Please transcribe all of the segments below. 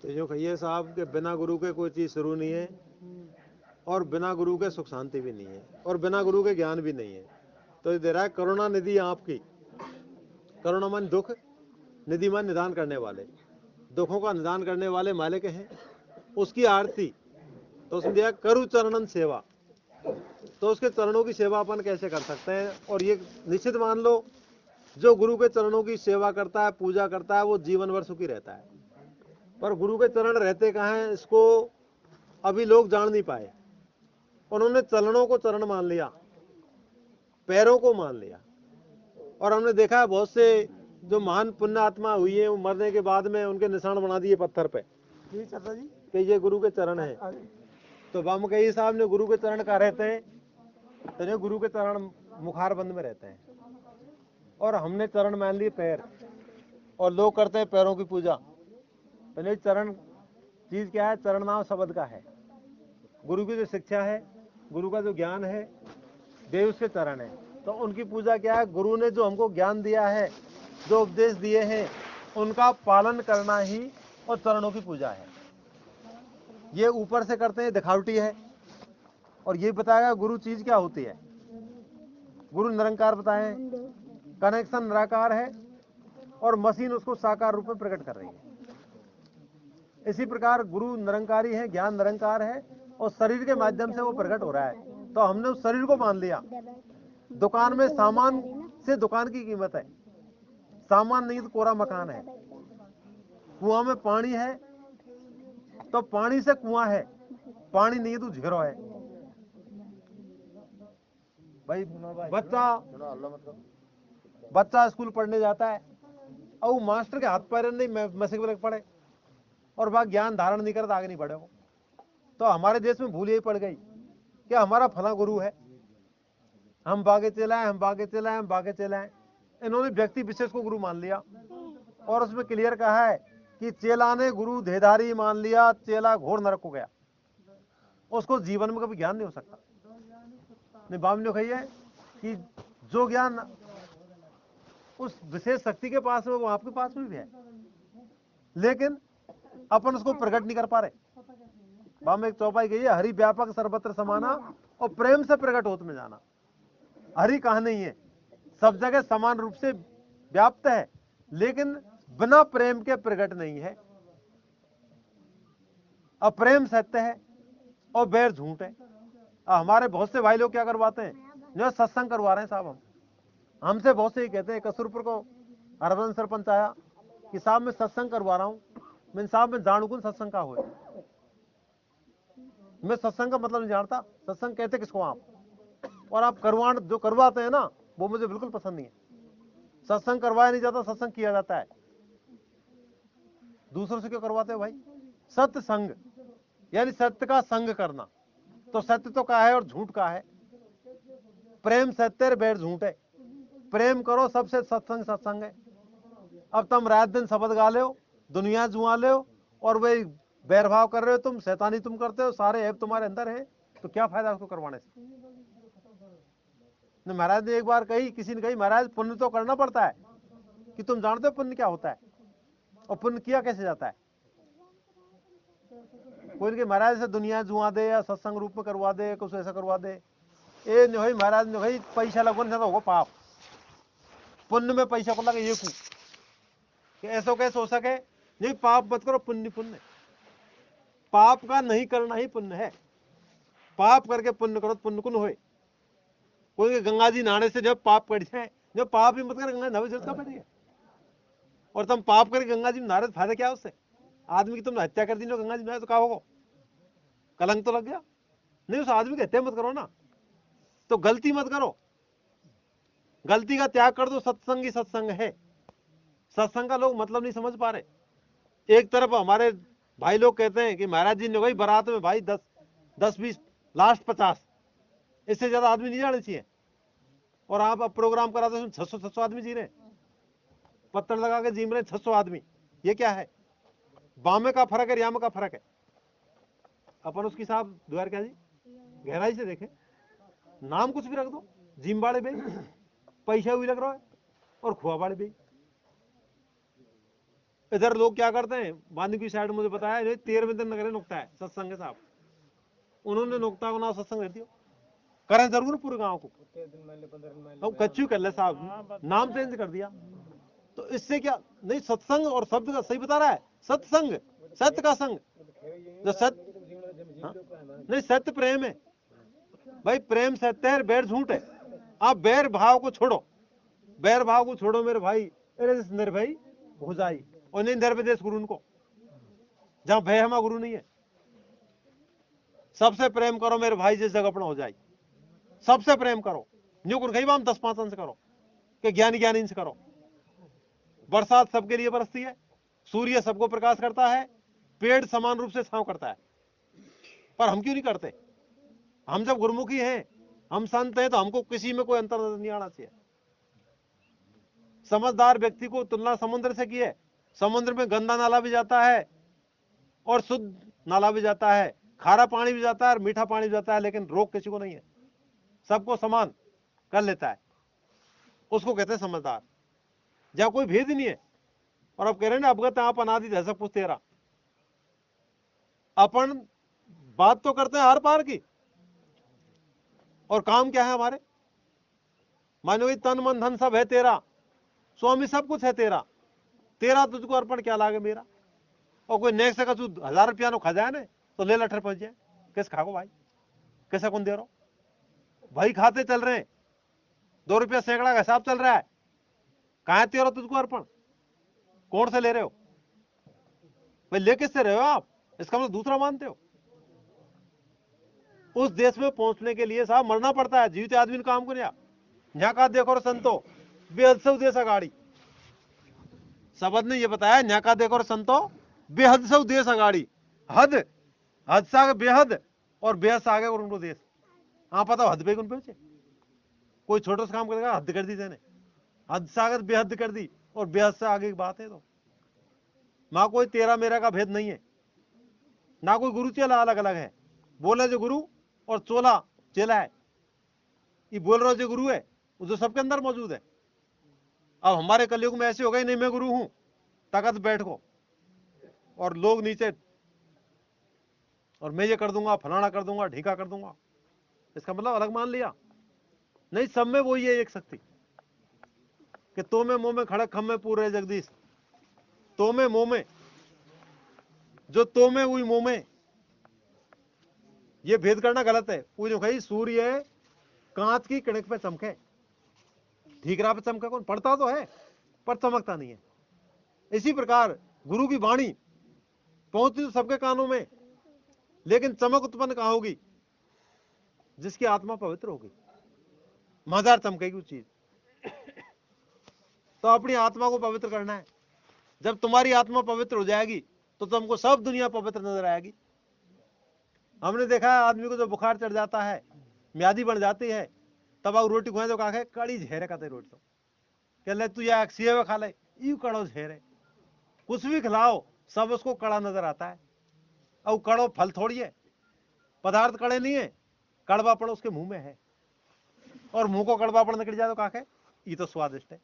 तो जो कहिए साहब के बिना गुरु के कोई चीज शुरू नहीं है, और बिना गुरु के सुख शांति भी नहीं है, और बिना गुरु के ज्ञान भी नहीं है। तो ये दे रहा है करुणा निधि आपकी। करुणा मन दुख, निधि मन निदान करने वाले, दुखों का निदान करने वाले मालिक हैं, उसकी आरती। तो उसने दिया करु चरणन सेवा। तो उसके चरणों की सेवा अपन कैसे कर सकते हैं? और ये निश्चित मान लो, जो गुरु के चरणों की सेवा करता है, पूजा करता है, वो जीवन भर सुखी रहता है। पर गुरु के चरण रहते कहाँ हैं, इसको अभी लोग जान नहीं पाए। उन्होंने चरणों को चरण मान लिया, पैरों को मान लिया। और हमने देखा है बहुत से जो महान पुण्य आत्मा हुई है, वो मरने के बाद में उनके निशान बना दिए पत्थर पे कि ये गुरु के चरण है। तो बम कई साहब ने गुरु के चरण का रहते हैं, तो जो गुरु के चरण मुखार बंद में रहते हैं, और हमने चरण मान लिए पैर, और लोग करते हैं पैरों की पूजा। तो चरण चीज क्या है? चरण नाम शब्द का है। गुरु की जो शिक्षा है, गुरु का जो ज्ञान है, वे उसके चरण है। तो उनकी पूजा क्या है? गुरु ने जो हमको ज्ञान दिया है, जो उपदेश दिए हैं, उनका पालन करना ही और चरणों की पूजा है। ये ऊपर से करते हैं, दिखावटी है। और ये बताएगा गुरु चीज क्या होती है। गुरु निरंकार बताए, कनेक्शन निराकार है, और मशीन उसको साकार रूप में प्रकट कर रही है। इसी प्रकार गुरु निरंकारी है, ज्ञान निरंकार है, और शरीर के माध्यम से वो प्रकट हो रहा है। तो हमने उस शरीर को मान लिया। दुकान में सामान से दुकान की कीमत है, सामान नहीं तो कोरा मकान है। कुआं में पानी है तो पानी से कुआं है, पानी नहीं है तो झीरो है। भाई बच्चा स्कूल पढ़ने जाता है, और मास्टर के हाथ पैर नहीं मैसेज पड़े, और वह ज्ञान धारण नहीं करता, आगे नहीं बढ़े। तो हमारे देश में भूल यही पड़ गई कि हमारा फला गुरु है, हम बागे चलाएं, हम बागे चलाएं, हम बागे चलाएं। इन्होंने व्यक्ति विशेष को गुरु मान लिया, और उसमें क्लियर कहा है कि चेला ने गुरु धेधारी मान लिया, चेला घोर नरक को गया। उसको जीवन में कभी ज्ञान नहीं हो सकता। नहीं, बाम ने कही है कि जो ज्ञान उस विशेष शक्ति के पास है, वो आपके पास भी है, लेकिन अपन उसको प्रकट नहीं कर पा रहे। बाम एक चौपाई गई है, हरि व्यापक सर्वत्र समाना, और प्रेम से प्रकट होत में जाना। हरि कहा नहीं है, सब जगह समान रूप से व्याप्त है, लेकिन बिना प्रेम के प्रकट नहीं है। अप्रेम सत्य है और बैर झूठ है। हमारे बहुत से भाई लोग क्या करवाते हैं, जो सत्संग करवा रहे हैं साहब, हमसे बहुत से ही कहते हैं। कसूरपुर को हरबंस सरपंच आया कि साहब मैं सत्संग करवा रहा हूं। मैं साहब मैं जानू कौन सत्संग का हो, मैं सत्संग का मतलब नहीं जानता, सत्संग कहते किसको आप, और आप करवाण जो करवाते हैं ना, वो मुझे बिल्कुल पसंद नहीं है। सत्संग करवाया नहीं जाता, सत्संग किया जाता है। दूसरों से क्यों करवाते हो भाई? सत्य संग यानी सत्य का संग करना। तो सत्य तो का है और झूठ का है। प्रेम सत्य, बैर झूठ है। प्रेम करो, सबसे सत्संग सत्संग है। अब तुम रात दिन शब्द गा ले हो, दुनिया जुआ ले हो, और वही बैरभाव कर रहे हो, तुम शैतानी तुम करते हो, सारे ऐप तुम्हारे अंदर है, तो क्या फायदा उसको करवाने से? महाराज ने एक बार कही, किसी ने कही, महाराज पुण्य तो करना पड़ता है, कि तुम जानते हो पुण्य क्या होता है, और पुण्य किया कैसे जाता है? कोई के महाराज से दुनिया जुआ दे, या सत्संग रूप में करवा दे, कुछ ऐसा करवा दे, ए नहीं महाराज ने भाई पैसा लगवा नहीं होगा पाप। पुण्य में पैसा को लगे ये कि ऐसा कैसे हो सके? नहीं, पाप मत करो, पुण्य पुण्य। पाप का नहीं करना ही पुण्य है। पाप करके पुण्य करो, पुण्य कुन होए। कोई गंगा जी नहाने से जब पाप कट जाए, जब पाप ही मत कर, गंगा नहावे जरूरत का पड़ेगा। और तुम पाप करके गंगा जी में नहा रहे, फायदा क्या उससे? आदमी की तुमने हत्या कर दी, गंगा जी में तो क्या होगा? कलंक तो लग गया। नहीं, उस आदमी की हत्या मत करो ना, तो गलती मत करो, गलती का त्याग कर दो। सत्संग ही सत्संग है। सत्संग का लोग मतलब नहीं समझ पा रहे। एक तरफ हमारे भाई लोग कहते हैं कि महाराज जी ने भाई बारात में भाई 10-20 लास्ट 50, इससे ज्यादा आदमी नहीं जाने चाहिए। और आप अब प्रोग्राम कराते हैं 600 आदमी जी रहे, पत्थर लगा के जीम रहे 600 आदमी। ये क्या है? बामे का फर्क है, याम का फर्क है। अपन उसकी साहब द्वारका जी गहराई से देखें, नाम कुछ भी रख दो, जिम वाले भी पैसा भी लग रहा है, और खुआ वाले भी। इधर लोग क्या करते हैं, बांदी की साइड मुझे बताया 13वें दिन नगरे नुकता है सत्संग के साहब, उन्होंने नुकता को ना सत्संग देती हो करें जरूर पूरे गांव को, अब कच्चू कर ले साहब, नाम चेंज कर दिया। तो इससे क्या नहीं, सत्संग और शब्द का सही बता रहा है, सत्संग सत्य का संग, जो सत्य नहीं, सत्य प्रेम है भाई, प्रेम सत्य है, बैर झूठ है। आप बैर भाव को छोड़ो, बैर भाव को छोड़ो मेरे भाई, निर्भय हो जाए, और नहीं निर्भदेश गुरु उनको, जहां भय हमारा गुरु नहीं है। सबसे प्रेम करो मेरे भाई, जिस जगह अपना हो जाए, सबसे प्रेम करो। न्यू गुरु कही बाम 10-5 से करो, कि ज्ञानी ज्ञानी से करो। बरसात सबके लिए बरसती है, सूर्य सबको प्रकाश करता है, पेड़ समान रूप से छांव करता है, पर हम क्यों नहीं करते? हम जब गुरुमुखी हैं, हम संत हैं, तो हमको किसी में कोई अंतर नजर नहीं आना चाहिए। समझदार व्यक्ति को तुलना समुद्र से की है, समुद्र में गंदा नाला भी जाता है और शुद्ध नाला भी जाता है, खारा पानी भी जाता है और मीठा पानी भी जाता है, लेकिन रोग किसी को नहीं है, सबको समान कर लेता है, उसको कहते हैं समझदार, जहां कोई भेद नहीं है। और अब कह रहे हैं ना, अवगत आप अनादि है सब कुछ तेरा। अपन बात तो करते हैं हर पार की, और काम क्या है हमारे, मानो तन मन धन सब है तेरा, स्वामी सब कुछ है तेरा, तेरा तुझको अर्पण क्या लागे मेरा। और कोई नेक्स्ट का तू 1000 रुपया नो खा जाए ना, तो ले लठर पहुंच जाए, किस खागो भाई, कैसा कौन दे रहा भाई, खाते चल रहे हैं, 2 रुपया सैकड़ा का हिसाब चल रहा है, कहां तेरा तुझको अर्पण, कौन से ले रहे हो भाई, ले किससे रहे हो आप, इसका मतलब दूसरा मानते हो। उस देश में पहुंचने के लिए साहब मरना पड़ता है, जीवित आदमी ने काम को नहीं। यहाँ का देखो संतो बेहद से उद्देश्य अगाड़ी, शब्द ने ये बताया, यहाँ का देखो संतो बेहद से उद्देश्य अगाड़ी, हद हद से आगे बेहद, और बेहद से आगे और उनको देश, हाँ पता हद पे उन पे कोई छोटा सा काम करेगा हद कर दी तेने, हद से आगे बेहद कर दी, और बेहद से आगे की बात है। तो मां कोई तेरा मेरा का भेद नहीं है, ना कोई गुरु चेला अलग अलग है, बोले जो गुरु और चोला चेला है, ये बोल रहा जो गुरु है वो जो सबके अंदर मौजूद है। अब हमारे कलयुग में ऐसे हो गए, नहीं मैं गुरु हूं, ताकत बैठ को, और लोग नीचे, और मैं ये कर दूंगा, फलाना कर दूंगा, ढीका कर दूंगा, इसका मतलब अलग मान लिया नहीं, सब में वही है एक शक्ति, कि तो में मुंह में खड़क खम में पूरे जगदीश, तो में मुंह में, जो तो में हुई मुंह में, ये भेद करना गलत है। पूछो भाई, सूर्य कांच की कणक पे चमके, ठीकरा पे चमके कौन, पड़ता तो है पर चमकता नहीं है। इसी प्रकार गुरु की वाणी पहुंचती तो सबके कानों में, लेकिन चमक उत्पन्न कहां होगी, जिसकी आत्मा पवित्र होगी, मजार चमकेगी उस चीज। तो अपनी आत्मा को पवित्र करना है, जब तुम्हारी आत्मा पवित्र हो जाएगी तो तुमको सब दुनिया पवित्र नजर आएगी। हमने देखा है आदमी को जब बुखार चढ़ जाता है, म्यादी बन जाती है, तब आप रोटी खुआए तो कहा कड़ी झेरे का रोटी, तो कह ले तू या सेवा खा ले, यू कड़ो झेरे, कुछ भी खिलाओ सब उसको कड़ा नजर आता है। अब कड़ो फल थोड़ी है, पदार्थ कड़े नहीं है, कड़वापन उसके मुंह में है, और मुंह को कड़वापन निकल जाए तो कहा ये तो स्वादिष्ट है।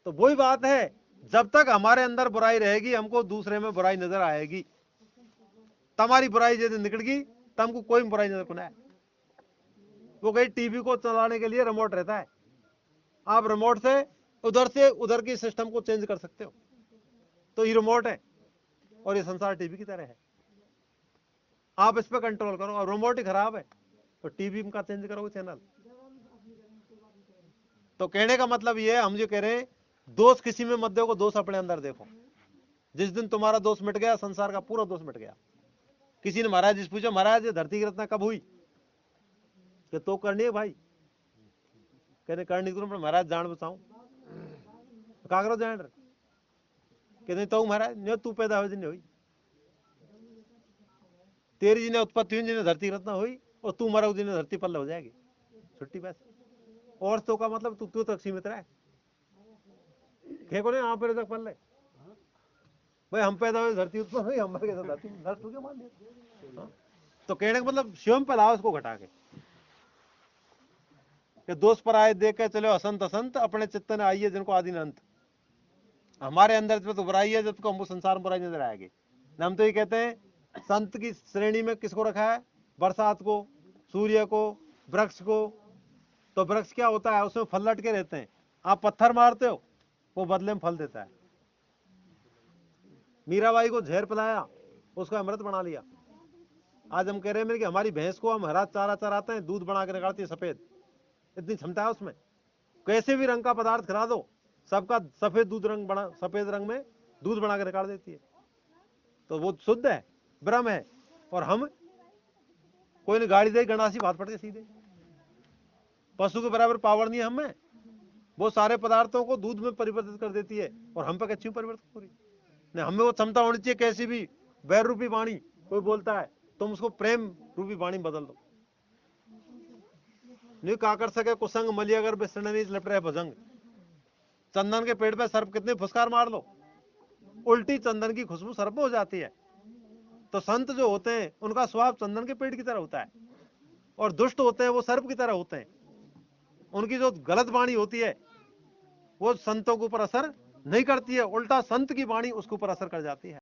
तो वही बात है, जब तक हमारे अंदर बुराई रहेगी हमको दूसरे में बुराई नजर आएगी। तुम्हारी बुराई यदि निकलेगी तुमको कोई बुराई नजर को ना है। वो कहीं टीवी को चलाने के लिए रिमोट रहता है, आप रिमोट से उधर की सिस्टम को चेंज कर सकते हो, तो ये रिमोट है और ये संसार टीवी की तरह है, आप इस पर कंट्रोल करो। और रिमोट ही खराब है तो टीवी का चेंज करोगे चैनल। तो कहने का मतलब ये है, हम जो कह रहे हैं दोष किसी में मत देखो, दोष अपने अंदर देखो। जिस दिन तुम्हारा दोष मिट गया संसार का पूरा दोष मिट गया। किसी ने महाराज जी पूछा, महाराज ये धरती की रचना कब हुई, कि तो करनी है भाई, कहने करनी करूं पर महाराज जान बचाऊं, का करो जान रहे, कहते तो महाराज तू पैदा हो जिन्हें हुई, तेरी जिन्हें उत्पत्ति हुई जिन्हें धरती रचना हुई, और तू मरा जिन्हें धरती पल्ल हो जाएगी, छुट्टी बस। और तो का मतलब तू तक सीमित रहा है, को नहीं आप तक पल्ले भाई, हम पैदा हुए धरती उत्पन्न हुई, हम धरती नष्ट हो गया मान लिया। तो कहने का मतलब स्वयं फैलाओ इसको घटा के, कि दोष पर आए देख के चलो असंत असंत, अपने चित्त ने आइए जिनको आदि अंत। हमारे अंदर जब तो बुराई है, जब तक हमको संसार में बुराई नजर आएगी। हम तो ये कहते हैं संत की श्रेणी में किसको रखा है? बरसात को, सूर्य को, वृक्ष को। तो वृक्ष क्या होता है? उसमें फल लटके रहते हैं। आप पत्थर मारते हो, वो बदले में फल देता है। मीराबाई को जहर पिलाया, उसको अमृत बना लिया। आज हम कह रहे हैं कि हमारी भैंस को हम हरा चारा चराते हैं, दूध बना के निकालती है सफेद। इतनी क्षमता है उसमें। कैसे भी रंग का पदार्थ खिला दो, सबका सफेद दूध रंग बना, सफेद रंग में दूध बना के निकाल देती है। तो वो शुद्ध है, ब्रह्म है। और हम कोई ने गाड़ी दे, गणासी बात पड़ के सीधे। पशु के बराबर पावर नहीं है हमें। वो सारे पदार्थों को दूध में परिवर्तित कर देती है, और हम पे अच्छी परिवर्तित हो रही है। हमें वो क्षमता होनी चाहिए, कैसी भी वैर रूपी वाणी कोई बोलता है, तुम उसको प्रेम रूपी वाणी बदल दो। नहीं काकर सके कुसंग मली अगर बिसरनी लपट रहे भजंग। चंदन के पेड़ पे सर्प कितने फुसकार मार लो, उल्टी चंदन की खुशबू सर्प में हो जाती है। तो संत जो होते हैं उनका स्वभाव चंदन के पेड़ की तरह होता है, और दुष्ट होते हैं वो सर्प की तरह होते हैं। उनकी जो गलत वाणी होती है वो संतों के ऊपर असर नहीं करती है, उल्टा संत की वाणी उसके ऊपर असर कर जाती है।